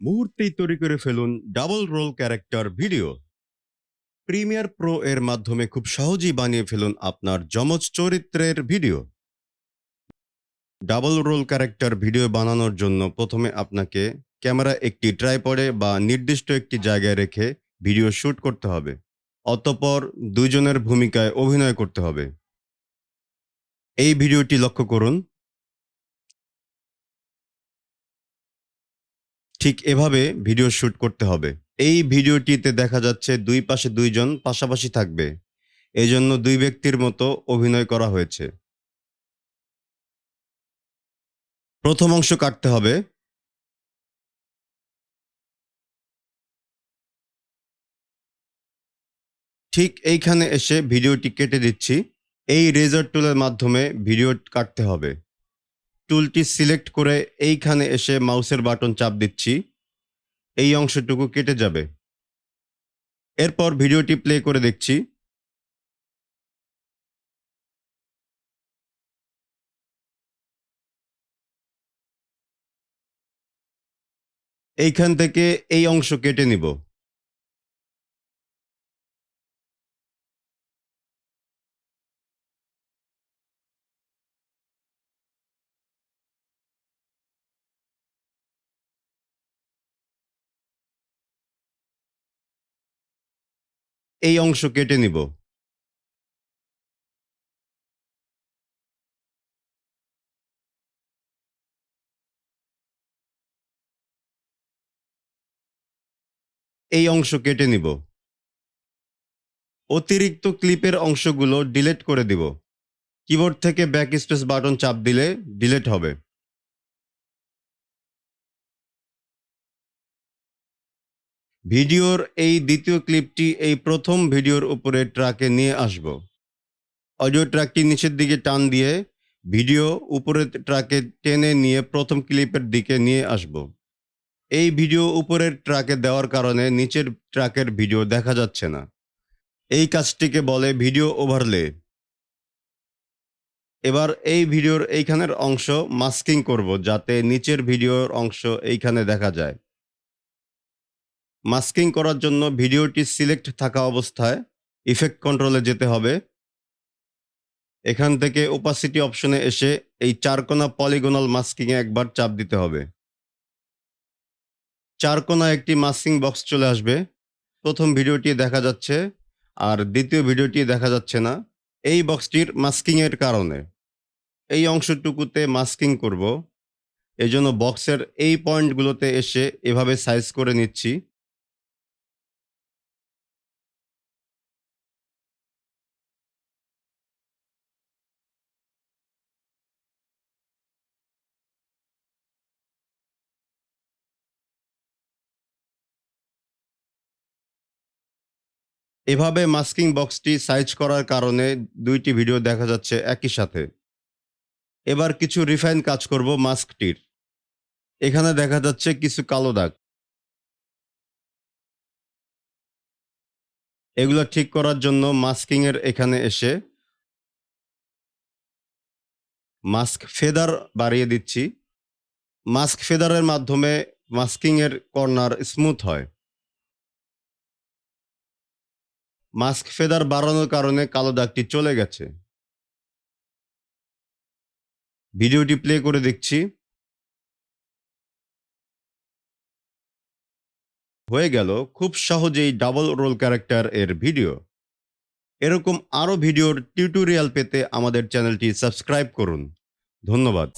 মুহূর্তেই তৈরি করে ফেলুন double role character video. Premiere pro এর মাধ্যমে খুব সহজেই বানিয়ে ফেলুন আপনার যমজ চরিত্রের ভিডিও। ডাবল রোল ক্যারেক্টার ভিডিও বানানোর জন্য প্রথমে আপনাকে ক্যামেরা একটি ট্রাইপডে বা নির্দিষ্ট একটি জায়গায় রেখে ভিডিও শুট করতে হবে। অতঃপর দুইজনের ভূমিকায় অভিনয় করতে হবে। এই ভিডিওটি লক্ষ্য করুন। ঠিক এভাবে ভিডিও শুট করতে হবে। এই ভিডিওটিতে দেখা যাচ্ছে দুই পাশে দুইজন পাশাপাশি থাকবে। এজন্য দুই ব্যক্তির মতো অভিনয় করা হয়েছে। প্রথম অংশ কাটতে হবে। ঠিক এইখানে এসে ভিডিওটি কেটে দিচ্ছি। এই রেজার টুলের মাধ্যমে ভিডিও কাটতে হবে। টুলটি সিলেক্ট করে এইখানে এসে মাউসের বাটন চাপ দিচ্ছি। এই অংশটুকু কেটে যাবে। এরপর ভিডিওটি প্লে করে দেখছি। এইখান থেকে এই অংশ কেটে নিব। এই অংশ কেটে নিব। এই অংশ কেটে নিব। অতিরিক্ত ক্লিপের অংশগুলো ডিলিট করে দিব। কিবোর্ড থেকে ব্যাকস্পেস বাটন চাপ দিলে ডিলিট হবে। ভিডিওর এই দ্বিতীয় ক্লিপটি এই প্রথম ভিডিওর উপরে ট্র্যাকে নিয়ে আসব। অডিও ট্র্যাকটি নিচের দিকে টান দিয়ে ভিডিও উপরের ট্র্যাকে টেনে নিয়ে প্রথম ক্লিপের দিকে নিয়ে আসব। এই ভিডিও উপরের ট্র্যাকে দেওয়ার কারণে নিচের ট্র্যাকের ভিডিও দেখা যাচ্ছে না। এই কাজটিকে বলে ভিডিও ওভারলে। এবার এই ভিডিওর এইখানের অংশ মাস্কিং করব যাতে নিচের ভিডিওর অংশ এইখানে দেখা যায়। মাস্কিং করার জন্য ভিডিওটি সিলেক্ট থাকা অবস্থায় ইফেক্ট কন্ট্রোলে যেতে হবে। এখান থেকে ওপাসিটি অপশনে এসে এই চারকোনা পলিগোনাল মাস্কিংয়ে একবার চাপ দিতে হবে। চারকোনা একটি মাস্কিং বক্স চলে আসবে। প্রথম ভিডিওটি দেখা যাচ্ছে আর দ্বিতীয় ভিডিওটি দেখা যাচ্ছে না। এই বক্সটির মাস্কিংয়ের কারণে। এই অংশটুকুতে মাস্কিং করব। এজন্য বক্সের এই পয়েন্টগুলোতে এসে এভাবে সাইজ করে নিচ্ছি। এভাবে মাস্কিং বক্সটি সাইজ করার কারণে দুইটি ভিডিও দেখা যাচ্ছে একই সাথে। এবার কিছু রিফাইন কাজ করব মাস্কটির। এখানে দেখা যাচ্ছে কিছু কালো দাগ। এগুলো ঠিক করার জন্য মাস্কিং এর এখানে এসে মাস্ক ফেদার বাড়িয়ে দিচ্ছি। মাস্ক ফেদারের মাধ্যমে মাস্কিং এর কর্নার স্মুথ হয়। মাস্ক ফেদার বাড়ানোর কারণে কালো দাগটি চলে গেছে। ভিডিওটি প্লে করে দেখছি। হয়ে গেল খুব সহজেই ডাবল রোল ক্যারেক্টার এর ভিডিও। এরকম আরো ভিডিওর টিউটোরিয়াল পেতে আমাদের চ্যানেলটি সাবস্ক্রাইব করুন। ধন্যবাদ।